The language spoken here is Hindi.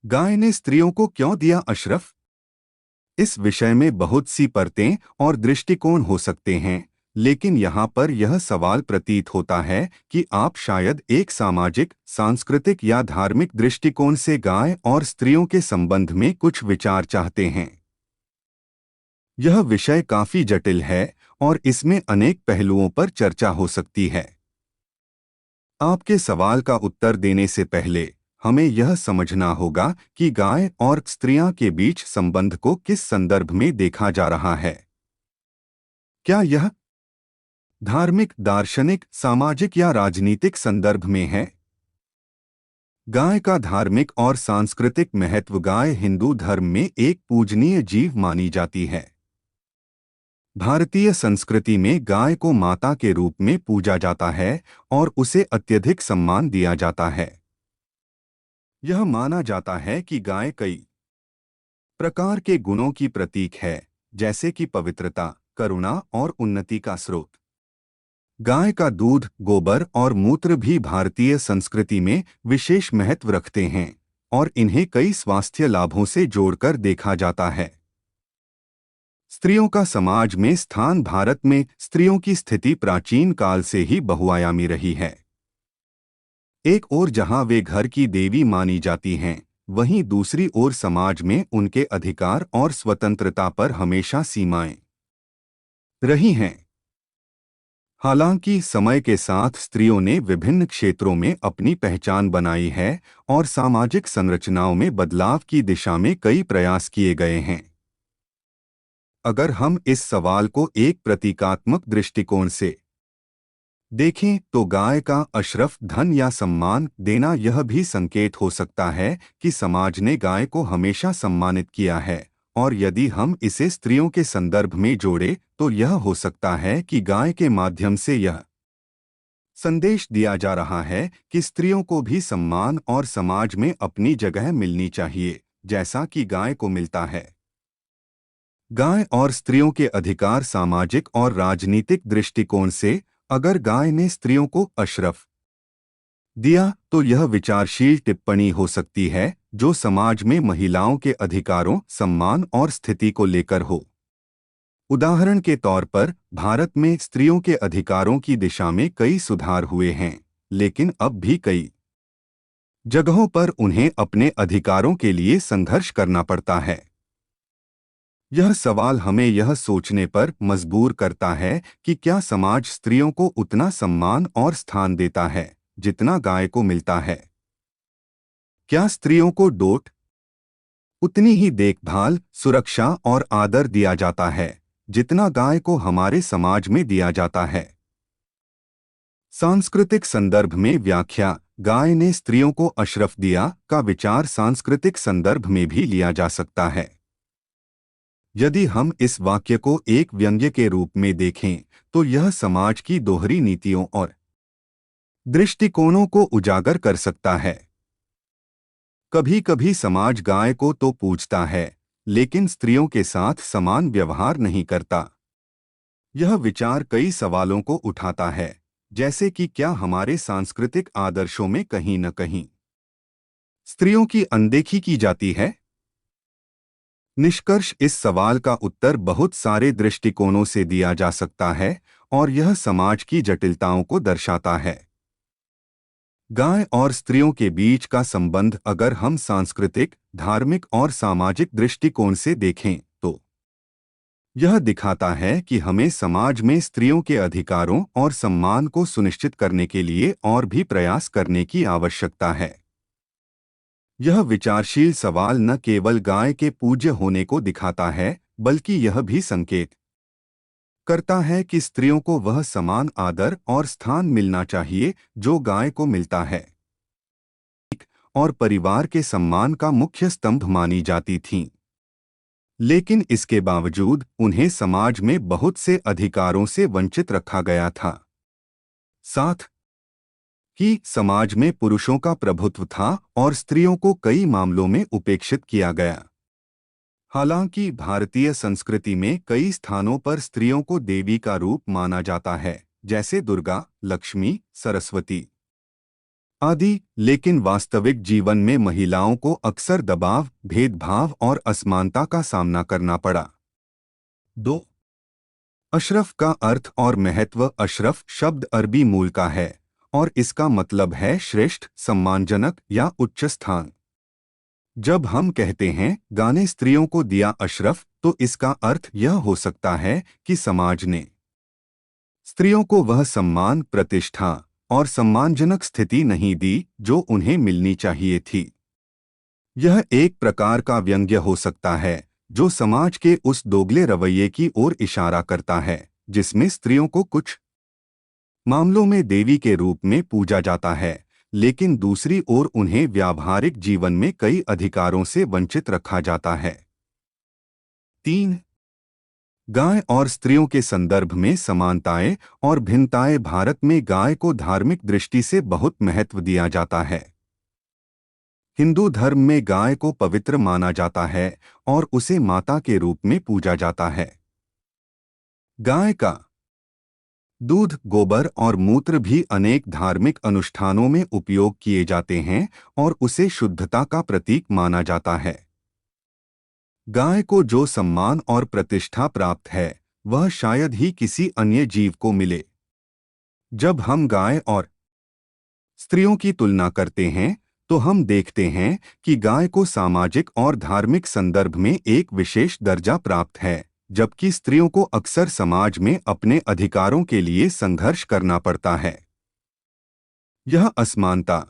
गाय ने स्त्रियों को क्यों दिया अशरफ? इस विषय में बहुत सी परतें और दृष्टिकोण हो सकते हैं, लेकिन यहाँ पर यह सवाल प्रतीत होता है कि आप शायद एक सामाजिक, सांस्कृतिक या धार्मिक दृष्टिकोण से गाय और स्त्रियों के संबंध में कुछ विचार चाहते हैं। यह विषय काफी जटिल है और इसमें अनेक पहलुओं पर चर्चा हो सकती है। आपके सवाल का उत्तर देने से पहले हमें यह समझना होगा कि गाय और स्त्रियां के बीच संबंध को किस संदर्भ में देखा जा रहा है। क्या यह धार्मिक, दार्शनिक, सामाजिक या राजनीतिक संदर्भ में है? गाय का धार्मिक और सांस्कृतिक महत्व। गाय हिंदू धर्म में एक पूजनीय जीव मानी जाती है। भारतीय संस्कृति में गाय को माता के रूप में पूजा जाता है और उसे अत्यधिक सम्मान दिया जाता है। यह माना जाता है कि गाय कई प्रकार के गुणों की प्रतीक है, जैसे कि पवित्रता, करुणा और उन्नति का स्रोत। गाय का दूध, गोबर और मूत्र भी भारतीय संस्कृति में विशेष महत्व रखते हैं और इन्हें कई स्वास्थ्य लाभों से जोड़कर देखा जाता है। स्त्रियों का समाज में स्थान। भारत में स्त्रियों की स्थिति प्राचीन काल से ही बहुआयामी रही है। एक ओर जहां वे घर की देवी मानी जाती हैं, वहीं दूसरी ओर समाज में उनके अधिकार और स्वतंत्रता पर हमेशा सीमाएं रही हैं। हालांकि समय के साथ स्त्रियों ने विभिन्न क्षेत्रों में अपनी पहचान बनाई है और सामाजिक संरचनाओं में बदलाव की दिशा में कई प्रयास किए गए हैं। अगर हम इस सवाल को एक प्रतीकात्मक दृष्टिकोण से देखें तो गाय का अशरफ, धन या सम्मान देना, यह भी संकेत हो सकता है कि समाज ने गाय को हमेशा सम्मानित किया है। और यदि हम इसे स्त्रियों के संदर्भ में जोड़ें तो यह हो सकता है कि गाय के माध्यम से यह संदेश दिया जा रहा है कि स्त्रियों को भी सम्मान और समाज में अपनी जगह मिलनी चाहिए, जैसा कि गाय को मिलता है। गाय और स्त्रियों के अधिकार। सामाजिक और राजनीतिक दृष्टिकोण से अगर गाय ने स्त्रियों को अशरफ दिया तो यह विचारशील टिप्पणी हो सकती है जो समाज में महिलाओं के अधिकारों, सम्मान और स्थिति को लेकर हो। उदाहरण के तौर पर भारत में स्त्रियों के अधिकारों की दिशा में कई सुधार हुए हैं, लेकिन अब भी कई जगहों पर उन्हें अपने अधिकारों के लिए संघर्ष करना पड़ता है। यह सवाल हमें यह सोचने पर मजबूर करता है कि क्या समाज स्त्रियों को उतना सम्मान और स्थान देता है जितना गाय को मिलता है? क्या स्त्रियों को डोट उतनी ही देखभाल, सुरक्षा और आदर दिया जाता है जितना गाय को हमारे समाज में दिया जाता है? सांस्कृतिक संदर्भ में व्याख्या। गाय ने स्त्रियों को अशरफ दिया का विचार सांस्कृतिक संदर्भ में भी लिया जा सकता है। यदि हम इस वाक्य को एक व्यंग्य के रूप में देखें तो यह समाज की दोहरी नीतियों और दृष्टिकोणों को उजागर कर सकता है। कभी कभी समाज गाय को तो पूजता है, लेकिन स्त्रियों के साथ समान व्यवहार नहीं करता। यह विचार कई सवालों को उठाता है, जैसे कि क्या हमारे सांस्कृतिक आदर्शों में कहीं न कहीं स्त्रियों की अनदेखी की जाती है? निष्कर्ष। इस सवाल का उत्तर बहुत सारे दृष्टिकोणों से दिया जा सकता है और यह समाज की जटिलताओं को दर्शाता है। गाय और स्त्रियों के बीच का संबंध अगर हम सांस्कृतिक, धार्मिक और सामाजिक दृष्टिकोण से देखें तो यह दिखाता है कि हमें समाज में स्त्रियों के अधिकारों और सम्मान को सुनिश्चित करने के लिए और भी प्रयास करने की आवश्यकता है। यह विचारशील सवाल न केवल गाय के पूज्य होने को दिखाता है, बल्कि यह भी संकेत करता है कि स्त्रियों को वह समान आदर और स्थान मिलना चाहिए जो गाय को मिलता है और परिवार के सम्मान का मुख्य स्तंभ मानी जाती थीं। लेकिन इसके बावजूद उन्हें समाज में बहुत से अधिकारों से वंचित रखा गया था। साथ ही समाज में पुरुषों का प्रभुत्व था और स्त्रियों को कई मामलों में उपेक्षित किया गया। हालांकि भारतीय संस्कृति में कई स्थानों पर स्त्रियों को देवी का रूप माना जाता है, जैसे दुर्गा, लक्ष्मी, सरस्वती। आदि। लेकिन वास्तविक जीवन में महिलाओं को अक्सर दबाव, भेदभाव और असमानता का सामना करना पड़ा। 2. अशरफ का अर्थ और महत्व। अशरफ शब्द अरबी मूल का है और इसका मतलब है श्रेष्ठ, सम्मानजनक या उच्च स्थान। जब हम कहते हैं गाने स्त्रियों को दिया अशरफ, तो इसका अर्थ यह हो सकता है कि समाज ने स्त्रियों को वह सम्मान, प्रतिष्ठा और सम्मानजनक स्थिति नहीं दी जो उन्हें मिलनी चाहिए थी। यह एक प्रकार का व्यंग्य हो सकता है जो समाज के उस दोगले रवैये की ओर इशारा करता है जिसमें स्त्रियों को कुछ मामलों में देवी के रूप में पूजा जाता है, लेकिन दूसरी ओर उन्हें व्यावहारिक जीवन में कई अधिकारों से वंचित रखा जाता है। 3. गाय और स्त्रियों के संदर्भ में समानताएं और भिन्नताएं। भारत में गाय को धार्मिक दृष्टि से बहुत महत्व दिया जाता है। हिंदू धर्म में गाय को पवित्र माना जाता है और उसे माता के रूप में पूजा जाता है। गाय का दूध, गोबर और मूत्र भी अनेक धार्मिक अनुष्ठानों में उपयोग किए जाते हैं और उसे शुद्धता का प्रतीक माना जाता है। गाय को जो सम्मान और प्रतिष्ठा प्राप्त है वह शायद ही किसी अन्य जीव को मिले। जब हम गाय और स्त्रियों की तुलना करते हैं तो हम देखते हैं कि गाय को सामाजिक और धार्मिक संदर्भ में एक विशेष दर्जा प्राप्त है, जबकि स्त्रियों को अक्सर समाज में अपने अधिकारों के लिए संघर्ष करना पड़ता है। यह असमानता